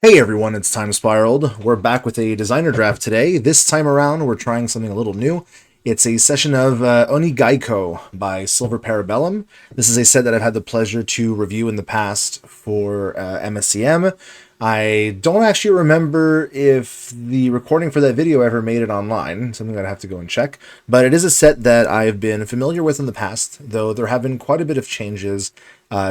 Hey everyone, it's Time Spiraled. We're back with a designer draft today. This time around, we're trying something a little new. It's a session of Onigaiko by Silver Parabellum. This is a set that I've had the pleasure to review in the past for MSCM. I don't actually remember if the recording for that video ever made it online, something that I have to go and check, but it is a set that I've been familiar with in the past, though there have been quite a bit of changes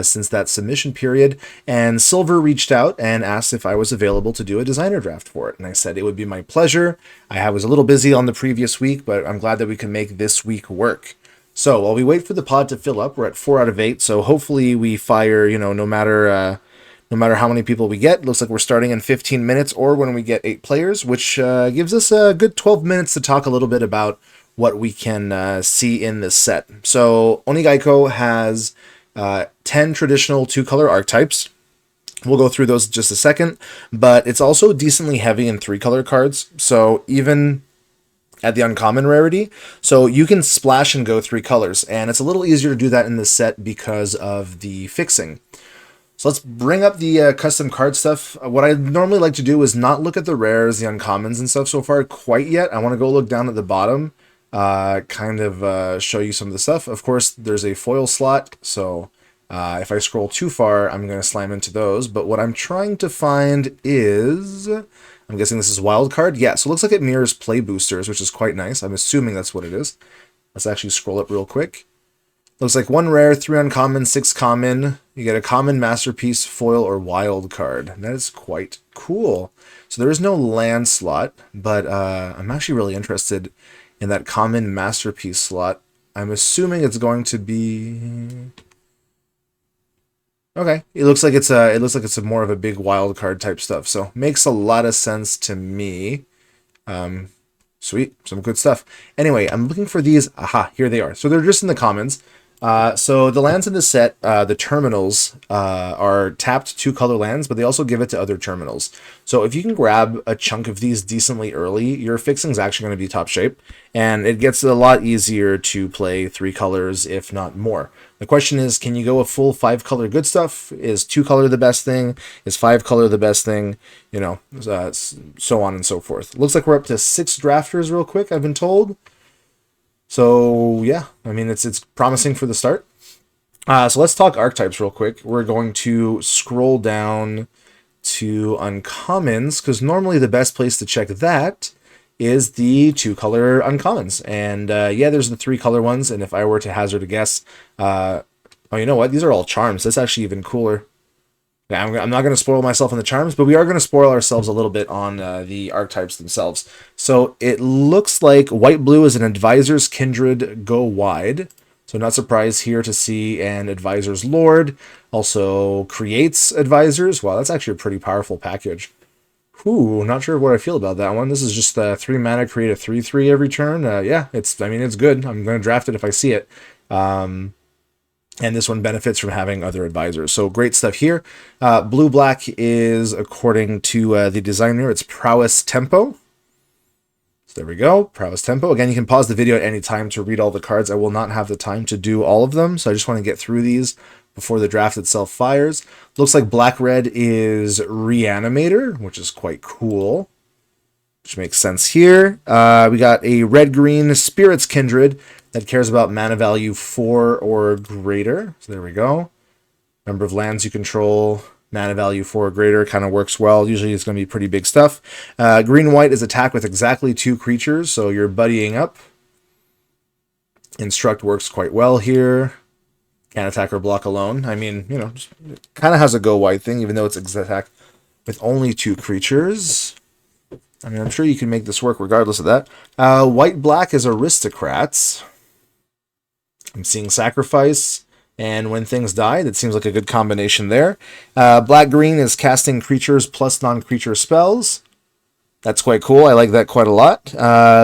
since that submission period, and Silver reached out and asked if I was available to do a designer draft for it, and I said it would be my pleasure. I was a little busy on the previous week, but I'm glad that we can make this week work. So while we wait for the pod to fill up, we're at 4 out of 8, so hopefully we fire, no matter how many people we get. It looks like we're starting in 15 minutes or when we get 8 players, which gives us a good 12 minutes to talk a little bit about what we can see in this set. So Onigaiko has 10 traditional 2-color archetypes. We'll go through those in just a second, but it's also decently heavy in 3-color cards, so even at the uncommon rarity, so you can splash and go 3 colors, and it's a little easier to do that in this set because of the fixing. So let's bring up the custom card stuff. What I normally like to do is not look at the rares, the uncommons and stuff so far quite yet. I want to go look down at the bottom, show you some of the stuff. Of course, there's a foil slot, so if I scroll too far, I'm going to slam into those. But what I'm trying to find is, I'm guessing this is wild card. Yeah, so it looks like it mirrors play boosters, which is quite nice. I'm assuming that's what it is. Let's actually scroll up real quick. Looks like 1 rare, 3 uncommon, 6 common. You get a common, masterpiece, foil, or wild card. That is quite cool. So there is no land slot, but I'm actually really interested in that common masterpiece slot. I'm assuming it's going to be... Okay, it looks like it's a more of a big wild card type stuff. So makes a lot of sense to me. Sweet, some good stuff. Anyway, I'm looking for these. Aha, here they are. So they're just in the commons. So the lands in the set, the terminals, are tapped 2-color lands, but they also give it to other terminals. So if you can grab a chunk of these decently early, your fixing is actually going to be top shape, and it gets a lot easier to play 3 colors, if not more. The question is, can you go a full 5-color good stuff? Is 2-color the best thing? Is 5-color the best thing? You know, so on and so forth. Looks like we're up to 6 drafters real quick, I've been told. So yeah, I mean, it's promising for the start. So let's talk archetypes real quick. We're going to scroll down to uncommons, because normally the best place to check that is the 2-color uncommons. And yeah, there's the 3-color ones, and if I were to hazard a guess, oh, you know what? These are all charms. That's actually even cooler. Yeah, I'm not going to spoil myself on the charms, but we are going to spoil ourselves a little bit on the archetypes themselves. So it looks like white-blue is an Advisor's Kindred Go Wide. So not surprised here to see an Advisor's Lord. Also creates Advisors. Wow, that's actually a pretty powerful package. Ooh, not sure what I feel about that one. This is just 3 mana, create a 3/3 every turn. Yeah, it's good. I'm going to draft it if I see it. And this one benefits from having other advisors. So great stuff here. Blue-black is, according to the designer, it's Prowess Tempo. So there we go, Prowess Tempo. Again, you can pause the video at any time to read all the cards. I will not have the time to do all of them, so I just want to get through these before the draft itself fires. Looks like black-red is Reanimator, which is quite cool, which makes sense here. We got a red-green Spirit's Kindred that cares about mana value 4 or greater. So there we go. Number of lands you control, mana value 4 or greater, kind of works well. Usually it's going to be pretty big stuff. Green-white is attack with exactly 2 creatures, so you're buddying up. Instruct works quite well here. Can't attack or block alone. I mean, you know, kind of has a go-wide thing, even though it's attack with only 2 creatures. I mean, I'm sure you can make this work regardless of that. White-black is Aristocrats. I'm seeing Sacrifice, and when things die, that seems like a good combination there. Black-green is casting creatures plus non-creature spells. That's quite cool. I like that quite a lot.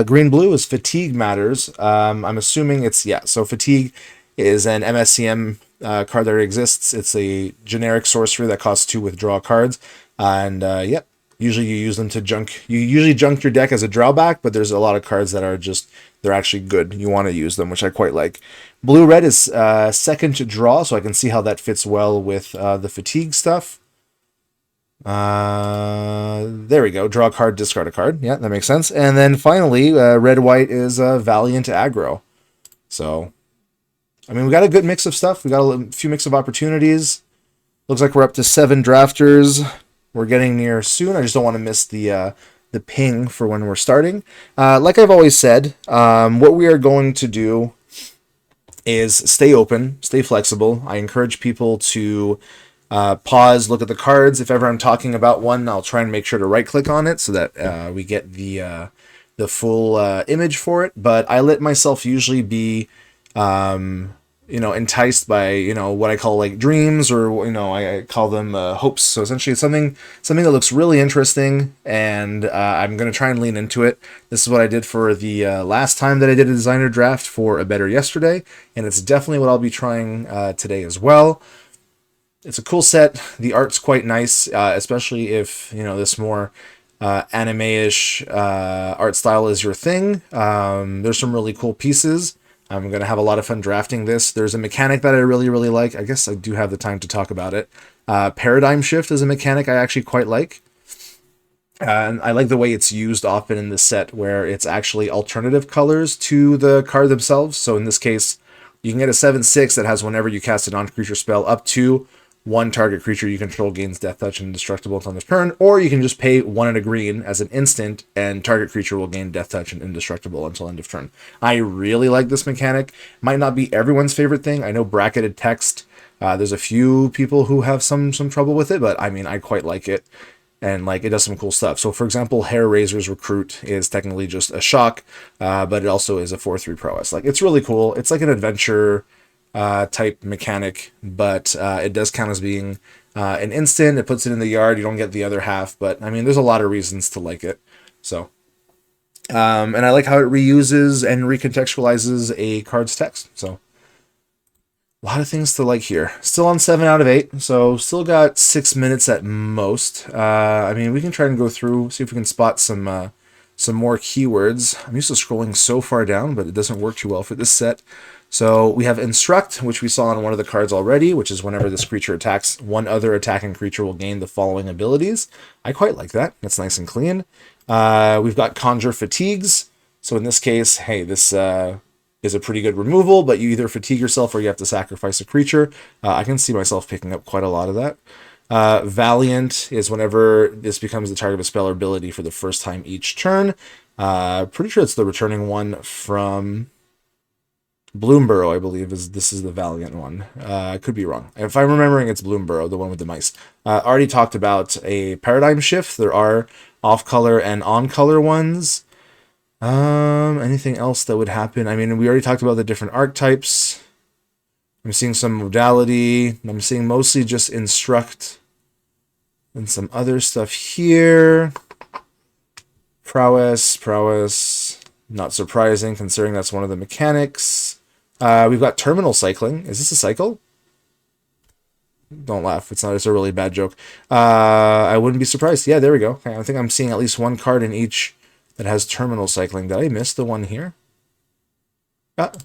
Green-blue is Fatigue Matters. I'm assuming it's, yeah, so Fatigue is an MSCM card that exists. It's a generic sorcery that costs 2 withdraw cards, and yep. Usually you use them to junk. You usually junk your deck as a drawback, but there's a lot of cards that are just, they're actually good. You want to use them, which I quite like. Blue-red is second to draw, so I can see how that fits well with the fatigue stuff. there we go. Draw a card, discard a card. Yeah, that makes sense. And then finally, red-white is Valiant Aggro. So, I mean, we got a good mix of stuff. We got a few mix of opportunities. Looks like we're up to 7 drafters. We're getting near soon. I just don't want to miss the ping for when we're starting. Like I've always said, what we are going to do is stay open, stay flexible. I encourage people to pause, look at the cards. If ever I'm talking about one, I'll try and make sure to right-click on it so that we get the full image for it. But I let myself usually be, enticed by, what I call like dreams, or, I call them hopes. So essentially it's something that looks really interesting, and I'm going to try and lean into it. This is what I did for the last time that I did a designer draft for A Better Yesterday, and it's definitely what I'll be trying today as well. It's a cool set. The art's quite nice, especially if, this more anime-ish art style is your thing. There's some really cool pieces. I'm going to have a lot of fun drafting this. There's a mechanic that I really, really like. I guess I do have the time to talk about it. Paradigm Shift is a mechanic I actually quite like. And I like the way it's used often in this set, where it's actually alternative colors to the card themselves. So in this case, you can get a 7/6 that has whenever you cast a non-creature spell up to one target creature you control gains Death Touch and Indestructible until this turn, or you can just pay 1 and a green as an instant, and target creature will gain Death Touch and Indestructible until end of turn. I really like this mechanic. Might not be everyone's favorite thing. I know bracketed text, there's a few people who have some trouble with it, but I mean, I quite like it. And like, it does some cool stuff. So for example, Hair Razor's Recruit is technically just a shock, but it also is a 4/3 prowess. Like, it's really cool. It's like an adventure type mechanic, but it does count as being an instant. It puts it in the yard. You don't get the other half, but I mean, there's a lot of reasons to like it. So, and I like how it reuses and recontextualizes a card's text. So, a lot of things to like here. Still on 7 out of 8, so still got 6 minutes at most. I mean, we can try and go through, see if we can spot some more keywords. I'm used to scrolling so far down, but it doesn't work too well for this set. So we have Instruct, which we saw on one of the cards already, which is whenever this creature attacks, one other attacking creature will gain the following abilities. I quite like that. That's nice and clean. We've got Conjure Fatigues. So in this case, hey, this is a pretty good removal, but you either fatigue yourself or you have to sacrifice a creature. I can see myself picking up quite a lot of that. Valiant is whenever this becomes the target of a spell or ability for the first time each turn. Pretty sure it's the returning one from Bloomburrow, I believe, this is the Valiant one. I could be wrong. If I'm remembering, it's Bloomburrow, the one with the mice. Already talked about a paradigm shift. There are off-color and on-color ones. Anything else that would happen? I mean, we already talked about the different archetypes. I'm seeing some modality. I'm seeing mostly just Instruct and some other stuff here. Prowess. Not surprising, considering that's one of the mechanics. We've got Terminal Cycling. Is this a cycle? Don't laugh. It's not. It's a really bad joke. I wouldn't be surprised. Yeah, there we go. Okay, I think I'm seeing at least one card in each that has Terminal Cycling. Did I miss the one here?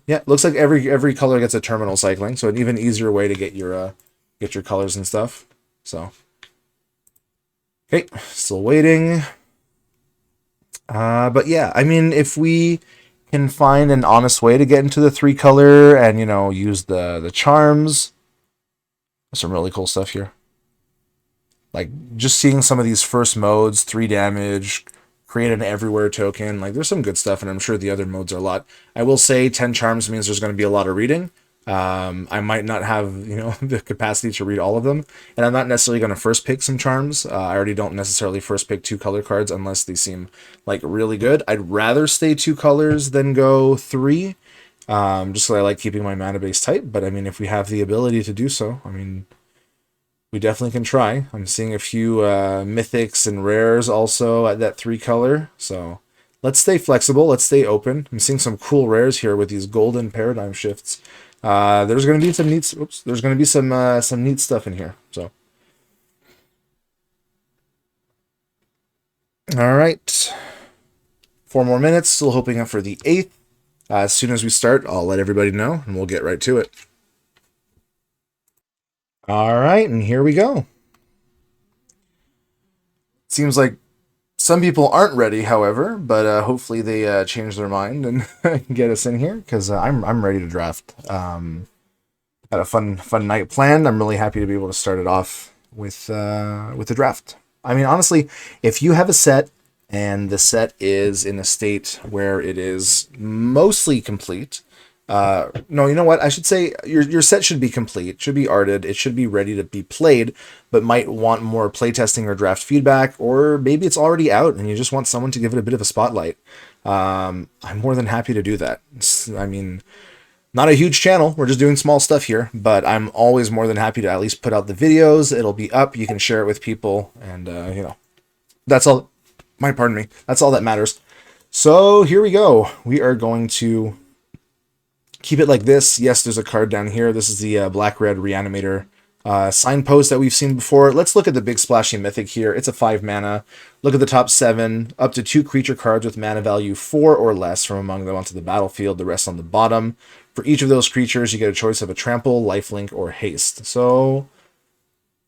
Yeah. Looks like every color gets a Terminal Cycling, so an even easier way to get your colors and stuff. So, okay, still waiting. But yeah, I mean, if we can find an honest way to get into the 3-color and, use the charms, there's some really cool stuff here. Like, just seeing some of these first modes, 3 damage, create an everywhere token, like, there's some good stuff, and I'm sure the other modes are a lot. I will say 10 charms means there's going to be a lot of reading. I might not have, the capacity to read all of them, and I'm not necessarily going to first pick some charms. I already don't necessarily first pick 2 color cards unless they seem like really good. I'd rather stay 2 colors than go 3, just so I like keeping my mana base tight. But I mean, if we have the ability to do so, I mean, we definitely can try. I'm seeing a few mythics and rares also at that 3 color, so let's stay flexible. Let's stay open. I'm seeing some cool rares here with these golden paradigm shifts. There's going to be some neat. There's going to be some neat stuff in here. So, all right, 4 more minutes. Still hoping up for the 8th. As soon as we start, I'll let everybody know, and we'll get right to it. All right, and here we go. Seems like Some people aren't ready, however, but hopefully they change their mind and get us in here because I'm ready to draft. Had a fun night planned. I'm really happy to be able to start it off with the draft. I mean, honestly, if you have a set and the set is in a state where it is mostly complete, no, you know what? I should say your set should be complete, should be arted, it should be ready to be played, but might want more playtesting or draft feedback, or maybe it's already out and you just want someone to give it a bit of a spotlight. I'm more than happy to do that. I mean, not a huge channel. We're just doing small stuff here, but I'm always more than happy to at least put out the videos. It'll be up. You can share it with people, and that's all. Pardon me. That's all that matters. So here we go. We are going to keep it like this. Yes, there's a card down here. This is the black-red Reanimator signpost that we've seen before. Let's look at the big splashy mythic here. It's a 5 mana. Look at the top 7. Up to 2 creature cards with mana value 4 or less from among them onto the battlefield. The rest on the bottom. For each of those creatures, you get a choice of a trample, lifelink, or haste. So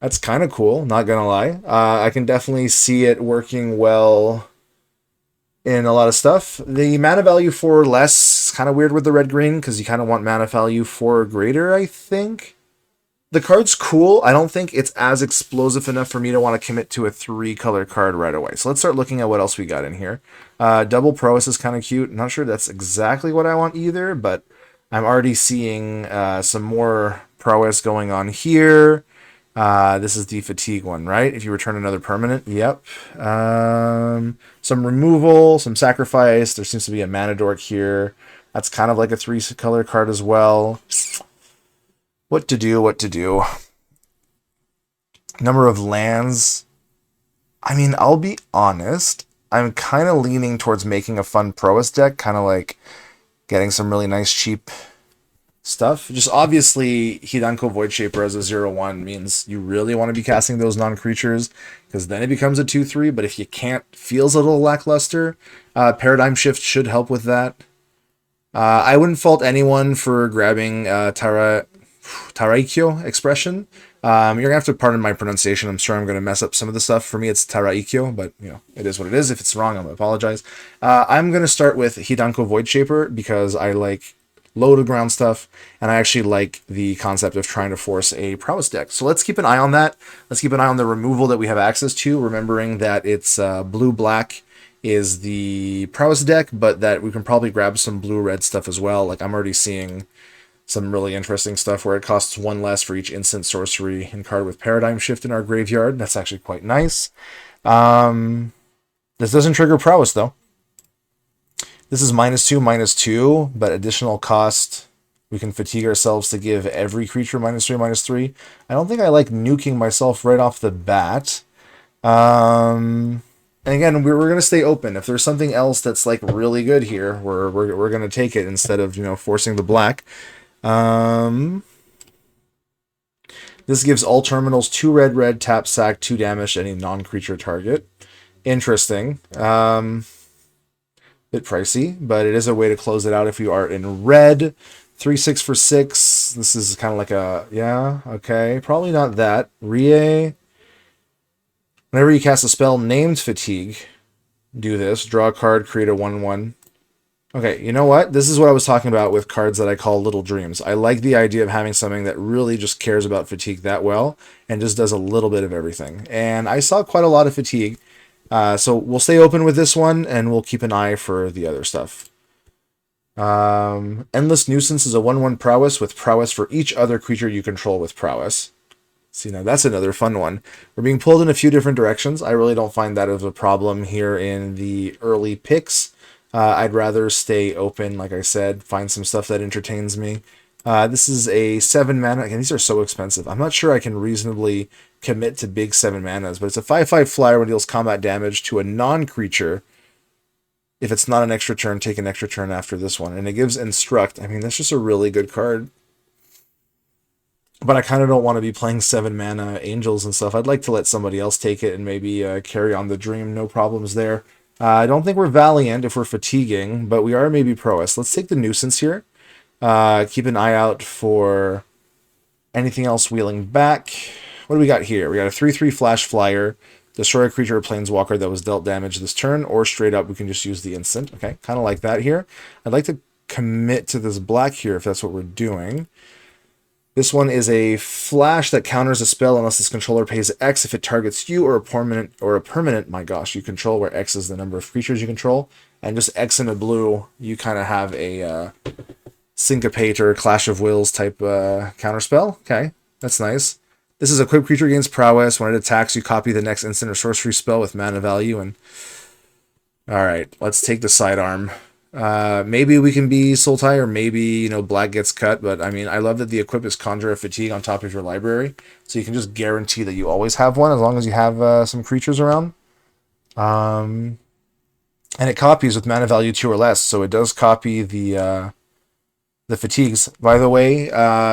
that's kind of cool, not gonna lie. I can definitely see it working well in a lot of stuff. The mana value 4 or less is kind of weird with the red-green because you kind of want mana value 4 or greater, I think. The card's cool. I don't think it's as explosive enough for me to want to commit to a 3-color card right away. So let's start looking at what else we got in here. Double Prowess is kind of cute. I'm not sure that's exactly what I want either, but I'm already seeing some more prowess going on here. This is the fatigue one, right? If you return another permanent, yep. Some removal, some sacrifice. There seems to be a mana dork here. That's kind of like a 3-color card as well. What to do? Number of lands. I mean, I'll be honest. I'm kind of leaning towards making a fun prowess deck, kind of like getting some really nice cheap stuff. Just obviously, Onigaiko Void Shaper as a 0/1 means you really want to be casting those non-creatures, because then it becomes a 2/3, but if you can't, feels a little lackluster. Paradigm Shift should help with that. I wouldn't fault anyone for grabbing Taraikyo expression. You're gonna have to pardon my pronunciation. I'm sure I'm gonna mess up some of the stuff. For me, it's Taraikyo, but it is what it is. If it's wrong, I'm gonna apologize. I'm gonna start with Onigaiko Void Shaper because I like low to ground stuff, and I actually like the concept of trying to force a prowess deck. So let's keep an eye on that. Let's keep an eye on the removal that we have access to, remembering that it's blue-black is the prowess deck, but that we can probably grab some blue-red stuff as well. Like, I'm already seeing some really interesting stuff where it costs 1 less for each instant sorcery and card with Paradigm Shift in our graveyard. That's actually quite nice. This doesn't trigger prowess, though. This is -2/-2, but additional cost. We can fatigue ourselves to give every creature -3/-3. I don't think I like nuking myself right off the bat. And again, we're going to stay open. If there's something else that's like really good here, we're going to take it instead of forcing the black. This gives all terminals 2 red, tap, sack, 2 damage to any non-creature target. Interesting. Bit pricey, but it is a way to close it out if you are in red. 3/6 for 6. This is kind of like a, yeah, okay. Probably not that. Rie. Whenever you cast a spell named Fatigue, do this. Draw a card, create a 1/1. Okay, you know what? This is what I was talking about with cards that I call Little Dreams. I like the idea of having something that really just cares about Fatigue that well and just does a little bit of everything. And I saw quite a lot of Fatigue. So we'll stay open with this one, and we'll keep an eye for the other stuff. Endless Nuisance is a 1/1 prowess with prowess for each other creature you control with prowess. See, now that's another fun one. We're being pulled in a few different directions. I really don't find that as a problem here in the early picks. I'd rather stay open, like I said, find some stuff that entertains me. This is a 7 mana. Again, these are so expensive. I'm not sure I can reasonably commit to big 7 manas, but it's a 5/5 flyer when it deals combat damage to a non-creature. If it's not an extra turn, take an extra turn after this one. And it gives Instruct. I mean, that's just a really good card. But I kind of don't want to be playing 7 mana Angels and stuff. I'd like to let somebody else take it and maybe carry on the dream. No problems there. I don't think we're Valiant if we're fatiguing, but we are maybe Prowess. Let's take the Nuisance here. Keep an eye out for anything else wheeling back. What do we got here? We got a 3/3 Flash Flyer. Destroy a creature or planeswalker that was dealt damage this turn, or straight up we can just use the instant. Okay, kind of like that here. I'd like to commit to this black here if that's what we're doing. This one is a flash that counters a spell unless its controller pays X if it targets you or a permanent, my gosh, you control, where X is the number of creatures you control. And just X in a blue, you kind of have a Syncopate or Clash of Wills type counterspell. Okay, that's nice. This is equipped creature gains prowess. When it attacks, you copy the next instant or sorcery spell with mana value. And all right, let's take the sidearm. Maybe we can be Sultai, or maybe, black gets cut. But I mean, I love that the equip is Conjure a Fatigue on top of your library, so you can just guarantee that you always have one as long as you have some creatures around. And it copies with mana value 2 or less, so it does copy the fatigues. By the way,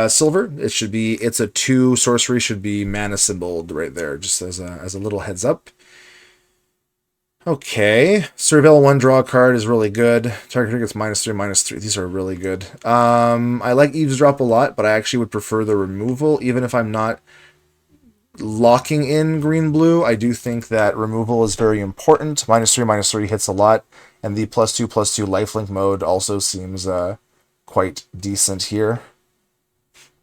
silver, it's a 2 sorcery, should be mana symboled right there, just as a little heads up. Okay, Surveil 1 draw card is really good. Target gets -3/-3. These are really good. I like Eavesdrop a lot, but I actually would prefer the removal, even if I'm not locking in green-blue. I do think that removal is very important. -3/-3 hits a lot, and the +2/+2 lifelink mode also seems quite decent here.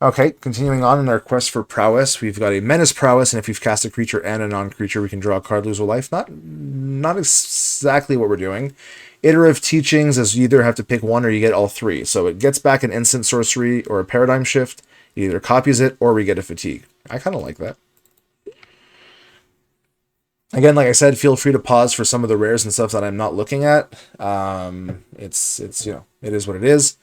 Okay, continuing on in our quest for prowess, we've got a menace prowess, and if you've cast a creature and a non-creature, we can draw a card, lose a life. Not exactly what we're doing. Iterative teachings is you either have to pick one or you get all three. So it gets back an instant sorcery or a paradigm shift. It either copies it or we get a fatigue. I kind of like that. Again, like I said, feel free to pause for some of the rares and stuff that I'm not looking at. It's it is what it is.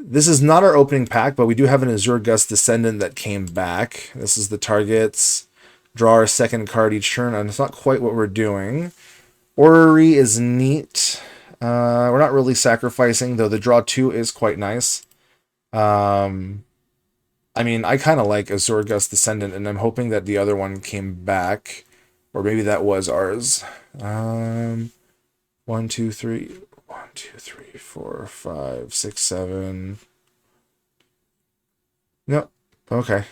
This is not our opening pack, but we do have an Azure Gust Descendant that came back. This is the targets. Draw our second card each turn, and it's not quite what we're doing. Orrery is neat. We're not really sacrificing, though the draw 2 is quite nice. I mean, I kind of like Azure Gust Descendant, and I'm hoping that the other one came back. Or maybe that was ours. 1, 2, 3... 1, 2, 3, 4, 5, 6, 7. Nope. Okay.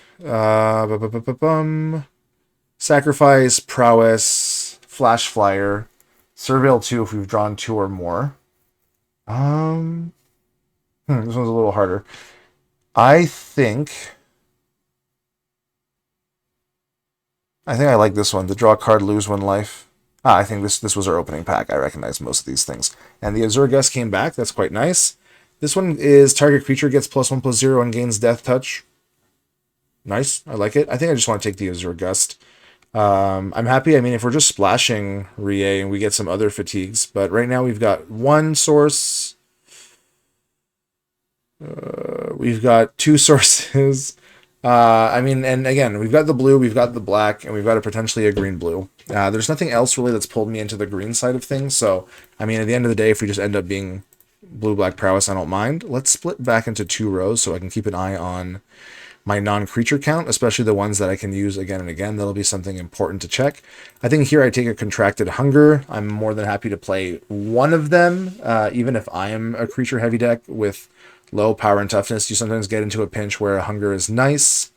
Sacrifice, prowess, flash flyer, surveil 2 if we've drawn 2 or more. This one's a little harder. I think I like this one. The draw a card, lose 1 life. I think this was our opening pack. I recognize most of these things. And the Azure Gust came back. That's quite nice. This one is target creature gets +1/+0 and gains Death Touch. Nice. I like it. I think I just want to take the Azure Gust. I'm happy. I mean, if we're just splashing Rie and we get some other fatigues. But right now we've got 1 source. We've got 2 sources. I mean, and again, we've got the blue, we've got the black, and we've got potentially a green-blue. There's nothing else really that's pulled me into the green side of things. So, I mean, at the end of the day, if we just end up being blue-black prowess, I don't mind. Let's split back into 2 rows so I can keep an eye on my non-creature count, especially the ones that I can use again and again. That'll be something important to check. I think here I take a Contracted Hunger. I'm more than happy to play one of them, even if I am a creature-heavy deck with low power and toughness. You sometimes get into a pinch where a hunger is nice.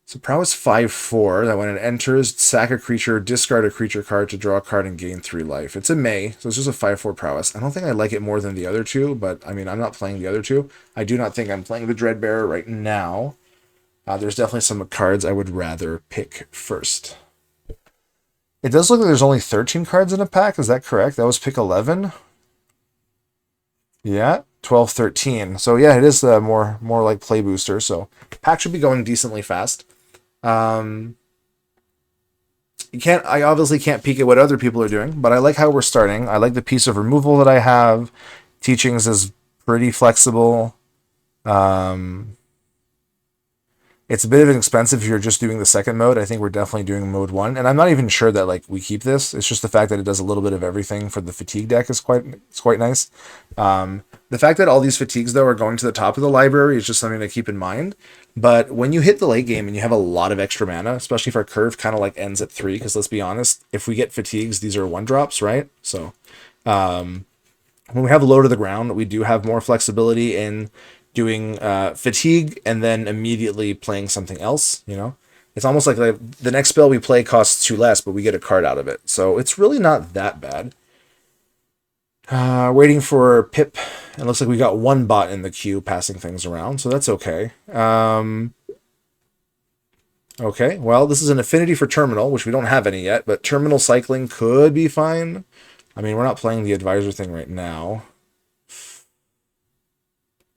So prowess 5/4, that when it enters, sack a creature, discard a creature card to draw a card and gain 3 life. It's a May, so it's just a 5/4 prowess. I don't think I like it more than the other 2, but I mean, I'm not playing the other 2. I do not think I'm playing the Dreadbearer right now. There's definitely some cards I would rather pick first. It does look like there's only 13 cards in a pack, is that correct? That was pick 11? Yeah. 12, 13. So yeah, it is more like play booster. So pack should be going decently fast. I obviously can't peek at what other people are doing, but I like how we're starting. I like the piece of removal that I have. Teachings is pretty flexible. It's a bit of expensive if you're just doing the second mode. I think we're definitely doing mode 1, and I'm not even sure that we keep this. It's just the fact that it does a little bit of everything for the fatigue deck is quite nice. The fact that all these fatigues though are going to the top of the library is just something to keep in mind. But when you hit the late game and you have a lot of extra mana, especially if our curve kind of ends at 3, because let's be honest, if we get fatigues, these are 1-drops, right? So when we have low to the ground, we do have more flexibility in doing fatigue and then immediately playing something else, It's almost like the next spell we play costs 2 less, but we get a card out of it. So it's really not that bad. Waiting for Pip. It looks like we got one bot in the queue passing things around, so that's okay. Okay, well, this is an affinity for Terminal, which we don't have any yet, but Terminal cycling could be fine. I mean, we're not playing the Advisor thing right now.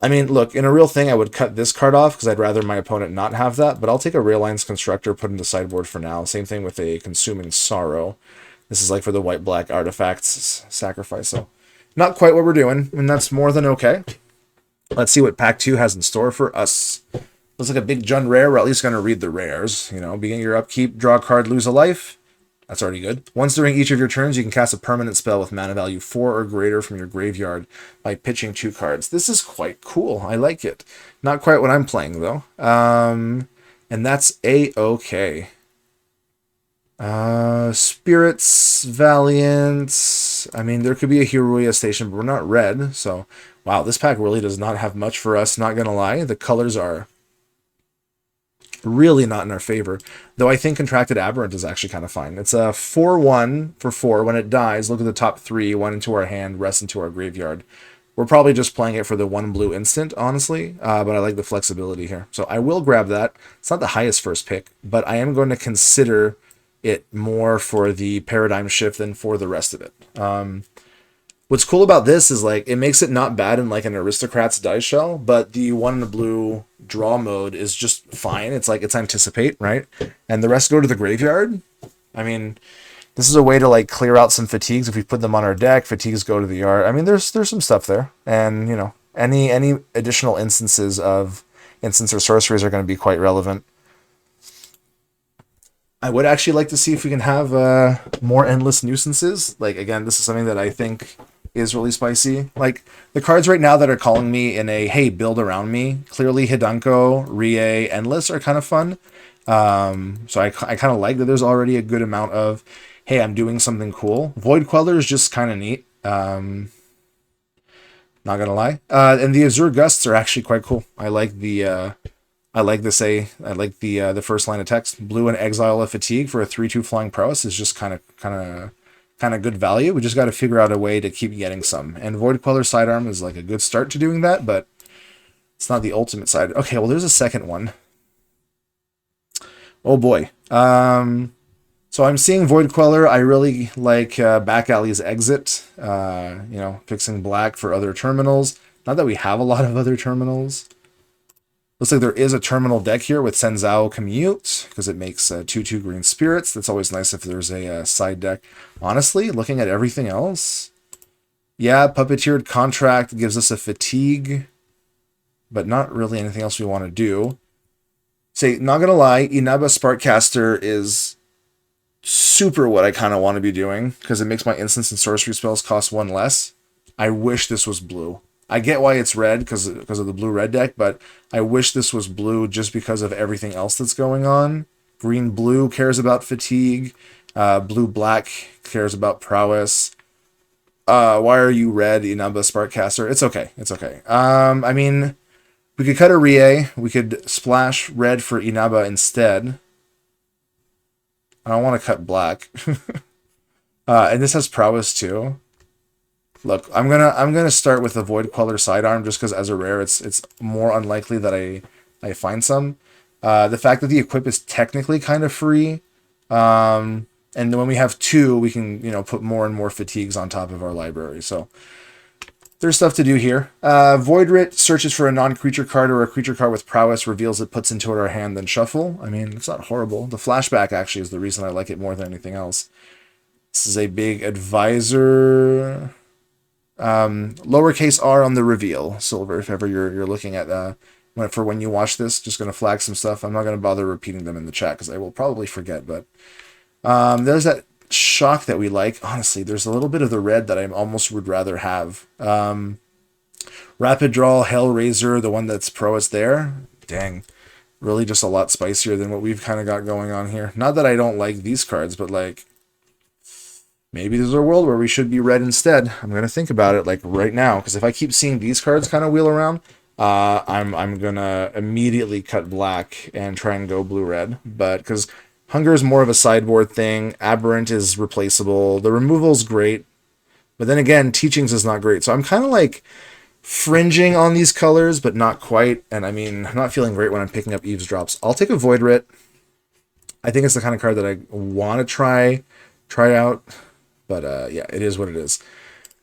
I mean, look, in a real thing, I would cut this card off because I'd rather my opponent not have that, but I'll take a Rail Lines Constructor, put into sideboard for now. Same thing with a Consuming Sorrow. This is like for the white-black artifacts sacrifice, so not quite what we're doing, and that's more than okay. Let's see what Pack 2 has in store for us. Looks like a big Jund rare. We're at least going to read the rares. You know, begin your upkeep, draw a card, lose a life. That's already good. Once during each of your turns, you can cast a permanent spell with mana value 4 or greater from your graveyard by pitching 2 cards. This is quite cool. I like it. Not quite what I'm playing, though. And that's A-okay. Spirits, Valiant. I mean, there could be a Hiruya station, but we're not red. So, wow, this pack really does not have much for us, not going to lie. The colors are really not in our favor, though I think Contracted Aberrant is actually kind of fine. It's a 4/1 for 4. When it dies, look at the top 3, 1 into our hand, rest into our graveyard. We're probably just playing it for the 1 blue instant, honestly, but I like the flexibility here. So I will grab that. It's not the highest first pick, but I am going to consider it more for the paradigm shift than for the rest of it. What's cool about this is like it makes it not bad in like an Aristocrat's dice shell, but the 1 in the blue draw mode is just fine. It's like it's anticipate, right? And the rest go to the graveyard. I mean, this is a way to like clear out some fatigues if we put them on our deck. Fatigues go to the yard. I mean, there's some stuff there, and you know, any additional instances of instants or sorceries are going to be quite relevant. I would actually like to see if we can have more Endless Nuisances. Like, again, this is something that I think is really spicy. Like, the cards right now that are calling me in a, hey, build around me, clearly Hidanko, Rie, Endless are kind of fun. So I kind of like that there's already a good amount of, hey, I'm doing something cool. Void Queller is just kind of neat. Not gonna lie. And the Azure Gusts are actually quite cool. I like the... I like the first line of text. Blue and Exile of Fatigue for a 3/2 flying prowess is just kind of good value. We just got to figure out a way to keep getting some. And Void Queller Sidearm is like a good start to doing that, but it's not the ultimate side. Okay, well there's a second one. Oh boy. So I'm seeing Void Queller. I really like Back Alley's Exit. You know, fixing black for other terminals. Not that we have a lot of other terminals. Looks like there is a terminal deck here with Senzao Commute, because it makes 2/2 green spirits. That's always nice if there's a side deck. Honestly, looking at everything else, yeah, Puppeteered Contract gives us a fatigue, but not really anything else we want to do. Say, not gonna lie, Inaba Sparkcaster is super what I kind of want to be doing, because it makes my instants and sorcery spells cost 1 less. I wish this was blue. I get why it's red because of the blue-red deck, but I wish this was blue just because of everything else that's going on. Green-blue cares about fatigue. Blue-black cares about prowess. Why are you red, Inaba Sparkcaster? It's okay. It's okay. I mean, we could cut a Rie. We could splash red for Inaba instead. I don't want to cut black. And this has prowess too. Look, I'm gonna start with the Void Queller Sidearm just because as a rare, it's more unlikely that I find some. The fact that the equip is technically kind of free, and when we have 2, we can put more and more fatigues on top of our library. So there's stuff to do here. Void Writ searches for a non-creature card or a creature card with prowess, reveals it, puts into it our hand, then shuffle. I mean, it's not horrible. The flashback actually is the reason I like it more than anything else. This is a big advisor. Lowercase r on the reveal, Silver, if ever you're looking at for when you watch this. Just going to flag some stuff. I'm not going to bother repeating them in the chat because I will probably forget, but there's that shock that we like. Honestly, there's a little bit of the red that I almost would rather have. Rapid Draw, Hellraiser, the one that's prowess there. Dang, really just a lot spicier than what we've kind of got going on here. Not that I don't like these cards, but like, maybe there's a world where we should be red instead. I'm going to think about it like right now, because if I keep seeing these cards kind of wheel around, I'm gonna immediately cut black and try and go blue-red. But because Hunger is more of a sideboard thing, Aberrant is replaceable. The removal's great, but then again, Teachings is not great. So I'm kind of like fringing on these colors, but not quite. And I mean, I'm not feeling great when I'm picking up Eavesdrops. I'll take a Void Writ. I think it's the kind of card that I want to try out. But yeah, it is what it is.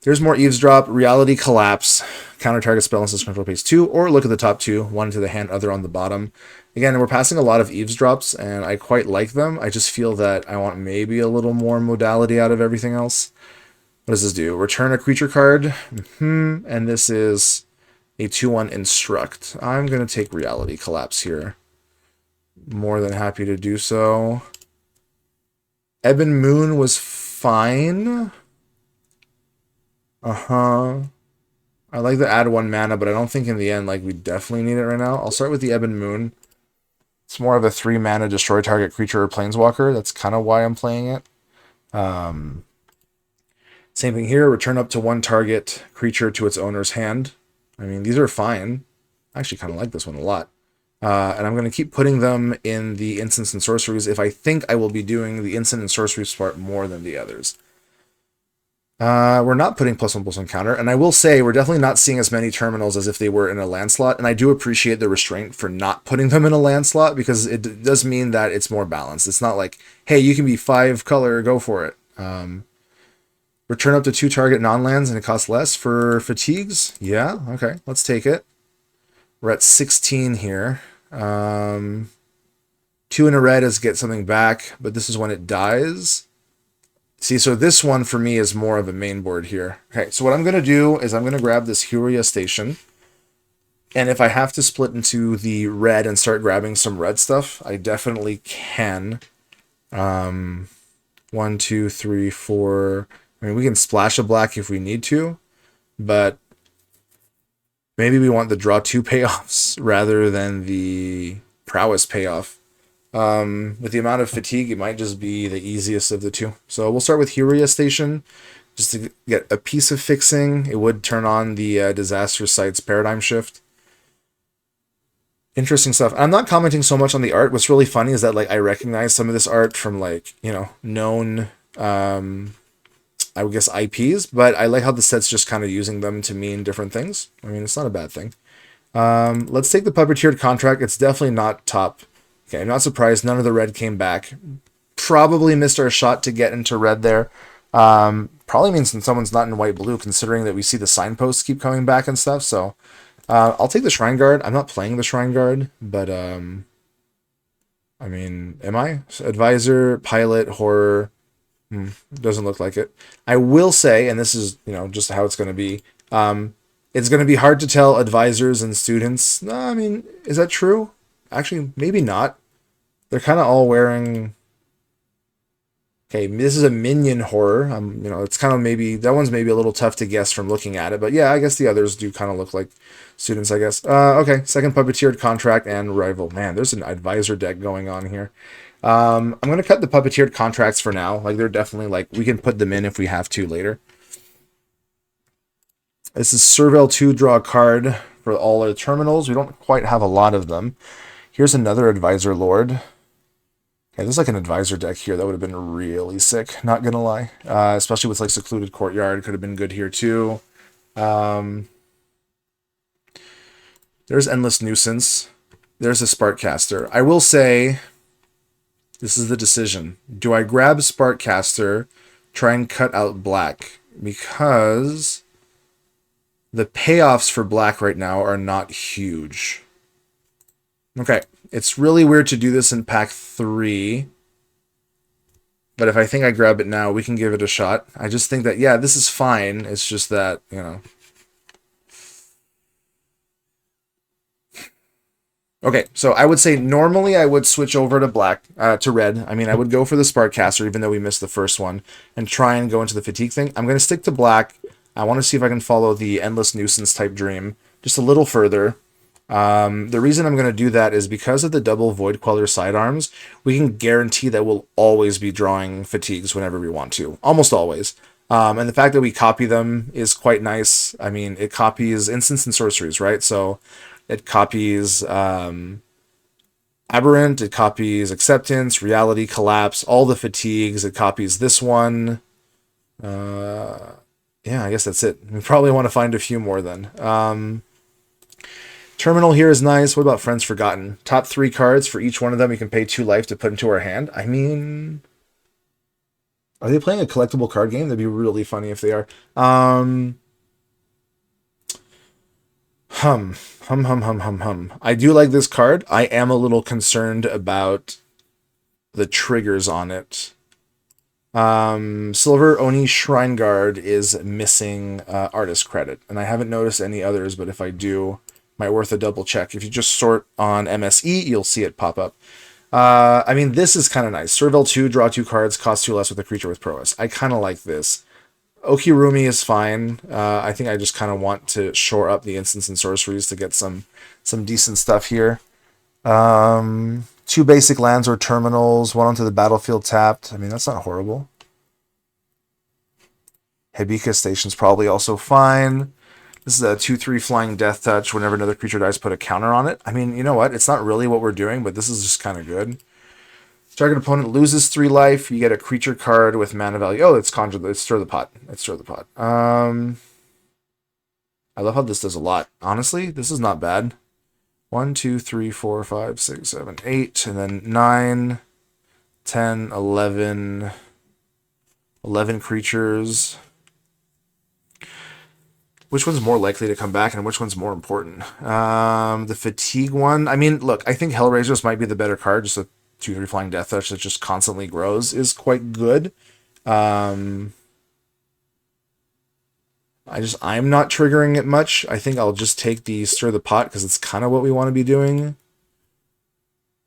There's more Eavesdrop, Reality Collapse, counter target spell and control phase 2, or look at the top two, one into the hand, other on the bottom. Again, we're passing a lot of Eavesdrops, and I quite like them. I just feel that I want maybe a little more modality out of everything else. What does this do? Return a creature card, and this is a 2/1 Instruct. I'm going to take Reality Collapse here. More than happy to do so. Ebon Moon was fine. I like to add 1 mana, but I don't think in the end, like, we definitely need it right now. I'll start with the Ebon Moon. It's more of a 3 mana destroy target creature or planeswalker. That's kind of why I'm playing it. Same thing here. Return up to 1 target creature to its owner's hand. I mean, these are fine. I actually kind of like this one a lot. And I'm going to keep putting them in the instants and sorceries if I think I will be doing the instant and sorceries part more than the others. We're not putting +1/+1 counter, and I will say we're definitely not seeing as many terminals as if they were in a land slot, and I do appreciate the restraint for not putting them in a land slot, because it does mean that it's more balanced. It's not like, hey, you can be 5 color, go for it. Return up to 2 target non-lands, and it costs less for fatigues. Yeah, okay, let's take it. We're at 16 here. 2 in a red is get something back, but this is when it dies. See, so this one for me is more of a main board here. Okay, so what I'm going to do is I'm going to grab this Huria Station. And if I have to split into the red and start grabbing some red stuff, I definitely can. 1, 2, 3, 4. I mean, we can splash a black if we need to, but maybe we want the draw 2 payoffs rather than the prowess payoff. With the amount of fatigue, it might just be the easiest of the two. So we'll start with Huria Station, just to get a piece of fixing. It would turn on the Disaster Sites Paradigm Shift. Interesting stuff. I'm not commenting so much on the art. What's really funny is that, like, I recognize some of this art from, like, you know, known, I would guess, IPs, but I like how the set's just kind of using them to mean different things. I mean, it's not a bad thing. Let's take the Puppeteered Contract. It's definitely not top. Okay, I'm not surprised none of the red came back. Probably missed our shot to get into red there. Probably means that someone's not in white-blue, considering that we see the signposts keep coming back and stuff. So I'll take the Shrine Guard. I'm not playing the Shrine Guard, but I mean, am I? Advisor, Pilot, Horror. Doesn't look like it. I will say, and this is, you know, just how it's going to be, it's going to be hard to tell advisors and students. No, I mean, is that true? Actually, maybe not. They're kind of all wearing... Okay, this is a minion horror. You know, it's kind of maybe... That one's maybe a little tough to guess from looking at it. But yeah, I guess the others do kind of look like students, I guess. Okay, second Puppeteered Contract and Rival. Man, there's an advisor deck going on here. I'm going to cut the Puppeteered Contracts for now. Like, they're definitely, like, we can put them in if we have to later. This is Serval 2, draw a card for all our terminals. We don't quite have a lot of them. Here's another Advisor Lord. Okay, there's like an Advisor deck here. That would have been really sick, not gonna lie. Especially with like Secluded Courtyard. Could have been good here too. There's Endless Nuisance. There's a Sparkcaster. I will say, this is the decision. Do I grab Sparkcaster, try and cut out black? Because the payoffs for black right now are not huge. Okay, it's really weird to do this in pack 3. But if I think I grab it now, we can give it a shot. I just think that, yeah, this is fine. It's just that, you know. Okay, so I would say normally I would switch over to black, to red. I mean, I would go for the Sparkcaster, even though we missed the first one, and try and go into the fatigue thing. I'm going to stick to black. I want to see if I can follow the Endless Nuisance type dream just a little further. The reason I'm going to do that is because of the double Void Queller sidearms, we can guarantee that we'll always be drawing fatigues whenever we want to. Almost always. And the fact that we copy them is quite nice. I mean, it copies instants and sorceries, right? So it copies Aberrant, it copies Acceptance, Reality, Collapse, all the fatigues. It copies this one. Yeah, I guess that's it. We probably want to find a few more then. Terminal here is nice. What about Friends Forgotten? Top 3 cards. For each one of them, we can pay 2 life to put into our hand. I mean, are they playing a collectible card game? That'd be really funny if they are. Hum. I do like this card. I am a little concerned about the triggers on it. Silver Oni Shrine Guard is missing artist credit, and I haven't noticed any others, but if I do, might worth a double check. If you just sort on MSE, you'll see it pop up. I mean, this is kind of nice. Serval 2, draw 2 cards, cost 2 less with a creature with prowess. I kind of like this. Okirumi is fine. I think I just kind of want to shore up the instants and sorceries to get some decent stuff here. 2 basic lands or terminals, 1 onto the battlefield tapped. I mean, that's not horrible. Hibika Station's probably also fine. This is a 2/3 flying death touch. Whenever another creature dies, put a counter on it. I mean, you know what? It's not really what we're doing, but this is just kind of good. Target opponent loses 3 life. You get a creature card with mana value. Oh, it's conjure. Let's stir the pot. Let's stir the pot. I love how this does a lot. Honestly, this is not bad. 1, 2, 3, 4, 5, 6, 7, 8, and then 9, 10, 11 creatures. Which one's more likely to come back and which one's more important? The fatigue one. I mean, look, I think Hellraisers might be the better card. Just a 2/3 flying death touch that just constantly grows is quite good. I'm not triggering it much. I think I'll just take the Stir the Pot because it's kind of what we want to be doing.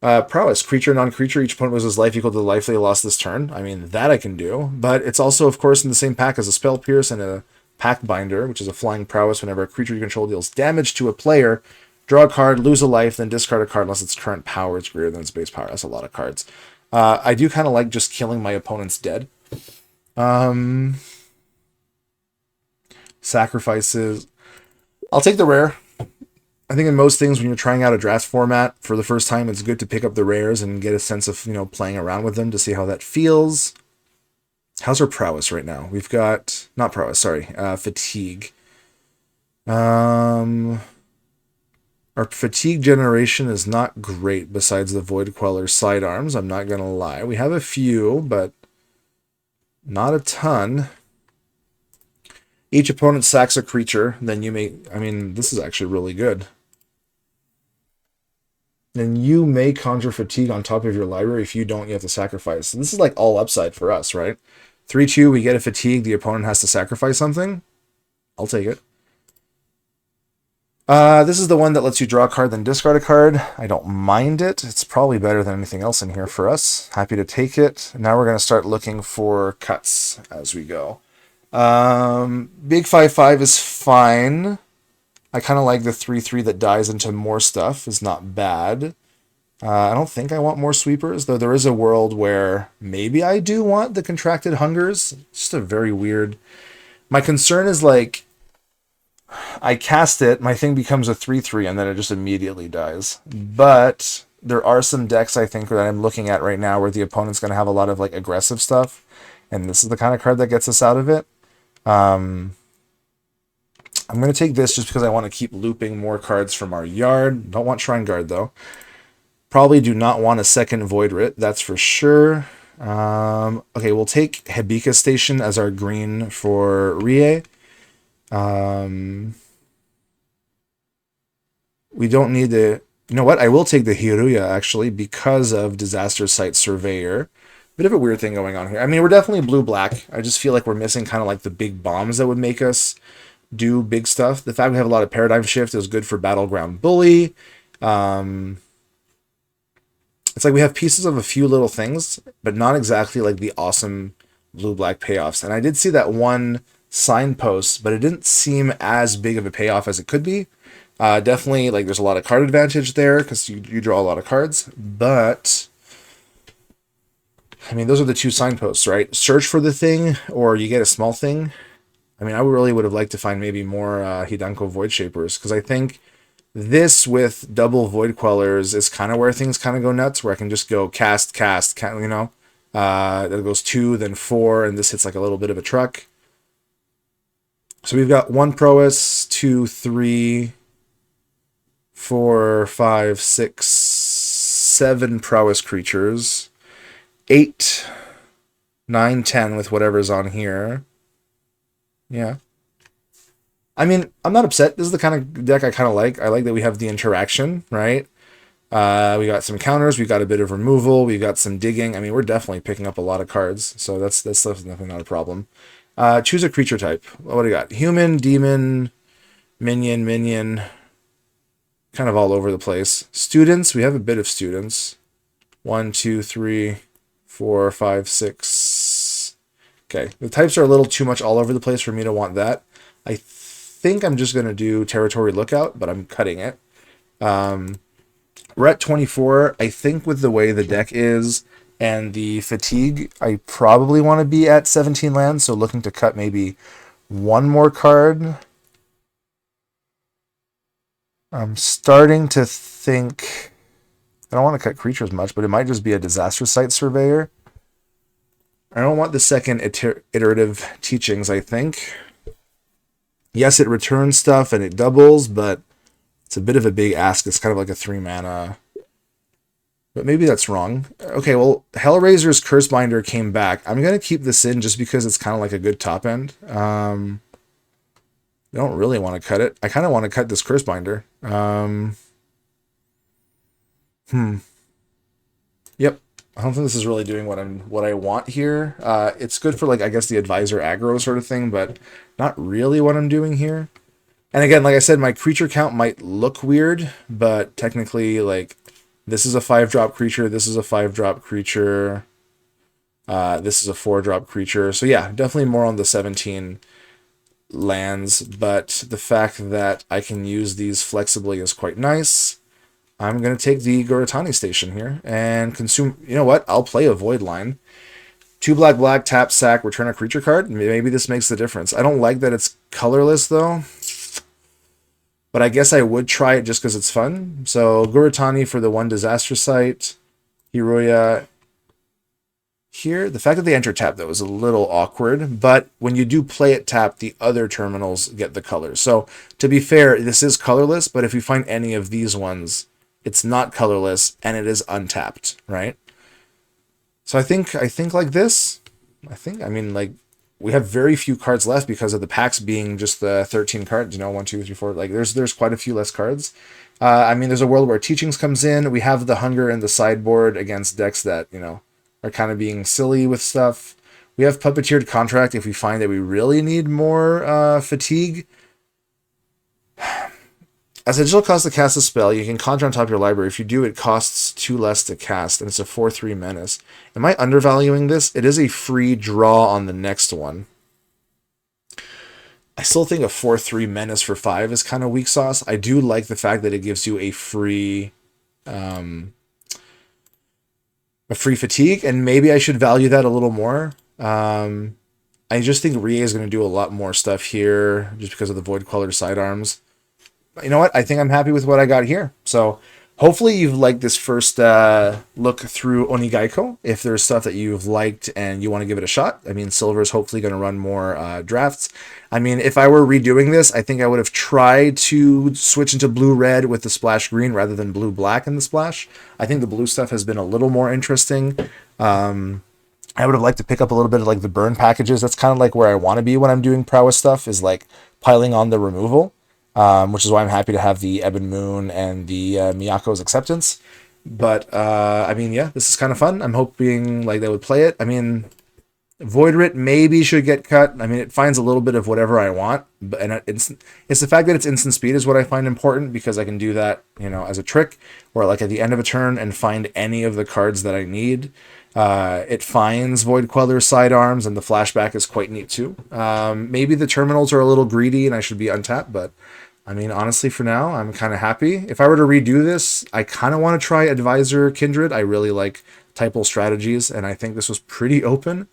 Prowess. Creature, non-creature. Each opponent loses life equal to the life they lost this turn. I mean, that I can do. But it's also, of course, in the same pack as a Spell Pierce and a Pack Binder, which is a flying prowess. Whenever a creature you control deals damage to a player, draw a card, lose a life, then discard a card unless its current power is greater than its base power. That's a lot of cards. I do kind of like just killing my opponent's dead. Sacrifices. I'll take the rare. I think in most things, when you're trying out a draft format for the first time, it's good to pick up the rares and get a sense of, playing around with them to see how that feels. How's our prowess right now? We've got, not prowess, sorry, fatigue. Our fatigue generation is not great besides the Void Queller sidearms, I'm not going to lie. We have a few, but not a ton. Each opponent sacks a creature, then you may, I mean, this is actually really good. Then you may conjure fatigue on top of your library. If you don't, you have to sacrifice. So this is like all upside for us, right? 3/2, we get a fatigue. The opponent has to sacrifice something. I'll take it. This is the one that lets you draw a card, then discard a card. I don't mind it. It's probably better than anything else in here for us. Happy to take it. Now we're going to start looking for cuts as we go. Big 5/5 is fine. I kind of like the 3/3 that dies into more stuff. Is not bad. I don't think I want more sweepers, though there is a world where maybe I do want the Contracted Hungers. It's just a very weird... My concern is, like, I cast it, my thing becomes a 3/3, and then it just immediately dies. But there are some decks, I think, that I'm looking at right now where the opponent's going to have a lot of, like, aggressive stuff, and this is the kind of card that gets us out of it. I'm going to take this just because I want to keep looping more cards from our yard. Don't want Shrine Guard, though. Probably do not want a second Void Writ, that's for sure. Okay, we'll take Hibika Station as our green for Rie. We don't need the... You know what? I will take the Hiruya, actually, because of Disaster Site Surveyor. Bit of a weird thing going on here. I mean, we're definitely blue-black. I just feel like we're missing kind of like the big bombs that would make us do big stuff. The fact we have a lot of Paradigm Shift is good for Battleground Bully. It's like we have pieces of a few little things, but not exactly like the awesome blue-black payoffs. And I did see that one signpost, but it didn't seem as big of a payoff as it could be. Definitely, like, there's a lot of card advantage there because you draw a lot of cards, but I mean, those are the two signposts, right? Search for the thing, or you get a small thing. I mean, I really would have liked to find maybe more Hidanko Void Shapers, because I think this with double Void Quellers is kind of where things kind of go nuts, where I can just go cast, you know. That goes 2, then 4, and this hits like a little bit of a truck. So we've got 1 prowess, 2, 3, 4, 5, 6, 7 prowess creatures, 8, 9, 10 with whatever's on here. Yeah. I mean, I'm not upset. This is the kind of deck I kind of like. I like that we have the interaction, right? We got some counters. We got a bit of removal. We got some digging. I mean, we're definitely picking up a lot of cards, so that's definitely not a problem. Choose a creature type. What do we got? Human, demon, minion. Kind of all over the place. Students. We have a bit of students. 1, 2, 3, 4, 5, 6. Okay, the types are a little too much all over the place for me to want that. I think I'm just going to do Territory Lookout, but I'm cutting it. We're at 24. I think with the way the deck is and the fatigue, I probably want to be at 17 lands, so looking to cut maybe 1 more card. I'm starting to think... I don't want to cut creatures much, but it might just be a Disaster Site Surveyor. I don't want the second iterative teachings, I think. Yes, it returns stuff and it doubles, but it's a bit of a big ask. It's kind of like a 3 mana. But maybe that's wrong. Okay, well, Hellraiser's Cursebinder came back. I'm going to keep this in just because it's kind of like a good top end. I don't really want to cut it. I kind of want to cut this Cursebinder. Yep. I don't think this is really doing what I want here. It's good for, like, I guess the advisor aggro sort of thing, but not really what I'm doing here. And again, like I said, my creature count might look weird, but technically, like, this is a 5-drop creature, this is a 5-drop creature, this is a 4-drop creature. So yeah, definitely more on the 17 lands, but the fact that I can use these flexibly is quite nice. I'm going to take the Guratani Station here and consume... You know what? I'll play a Void Line. 2 black, tap, sack, return a creature card. Maybe this makes the difference. I don't like that it's colorless, though. But I guess I would try it just because it's fun. So Guratani for the 1 Disaster Site. Hiroya here. The fact that they enter tap, though, is a little awkward. But when you do play it tap, the other terminals get the colors. So to be fair, this is colorless. But if you find any of these ones... It's not colorless, and it is untapped, right? So I think like this. I mean, like, we have very few cards left because of the packs being just the 13 cards, you know, 1, 2, 3, 4. Like, there's quite a few less cards. I mean, there's a world where Teachings comes in. We have the Hunger in the sideboard against decks that, you know, are kind of being silly with stuff. We have Puppeteered Contract if we find that we really need more fatigue. As a digital cost to cast a spell, you can conjure on top of your library. If you do, it costs 2 less to cast, and it's a 4/3 menace. Am I undervaluing this? It is a free draw on the next one. I still think a 4/3 menace for 5 is kind of weak sauce. I do like the fact that it gives you a free fatigue, and maybe I should value that a little more. I just think Rie is going to do a lot more stuff here just because of the Void Queller sidearms. You know what? I think I'm happy with what I got here. So hopefully you've liked this first look through Onigaiko. If there's stuff that you've liked and you want to give it a shot, I mean, Silver is hopefully going to run more drafts. I mean, if I were redoing this, I think I would have tried to switch into blue-red with the splash green rather than blue-black in the splash. I think the blue stuff has been a little more interesting. I would have liked to pick up a little bit of like the burn packages. That's kind of like where I want to be when I'm doing prowess stuff, is like piling on the removal. Which is why I'm happy to have the Ebon Moon and the Miyako's Acceptance. But, I mean, yeah, this is kind of fun. I'm hoping like they would play it. I mean, Void Writ maybe should get cut. I mean, it finds a little bit of whatever I want. And it's the fact that it's instant speed is what I find important, because I can do that, you know, as a trick, or like at the end of a turn and find any of the cards that I need. It finds Void Queller sidearms, and the flashback is quite neat too. Maybe the terminals are a little greedy and I should be untapped, but I mean, honestly, for now, I'm kind of happy. If I were to redo this, I kind of want to try Advisor Kindred. I really like typal strategies, and I think this was pretty open.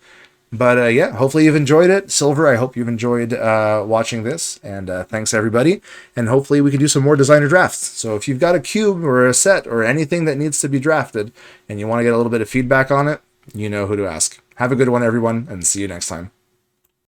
But yeah, hopefully you've enjoyed it. Silver, I hope you've enjoyed watching this, and thanks everybody. And hopefully we can do some more designer drafts. So if you've got a cube or a set or anything that needs to be drafted and you want to get a little bit of feedback on it, you know who to ask. Have a good one, everyone, and see you next time.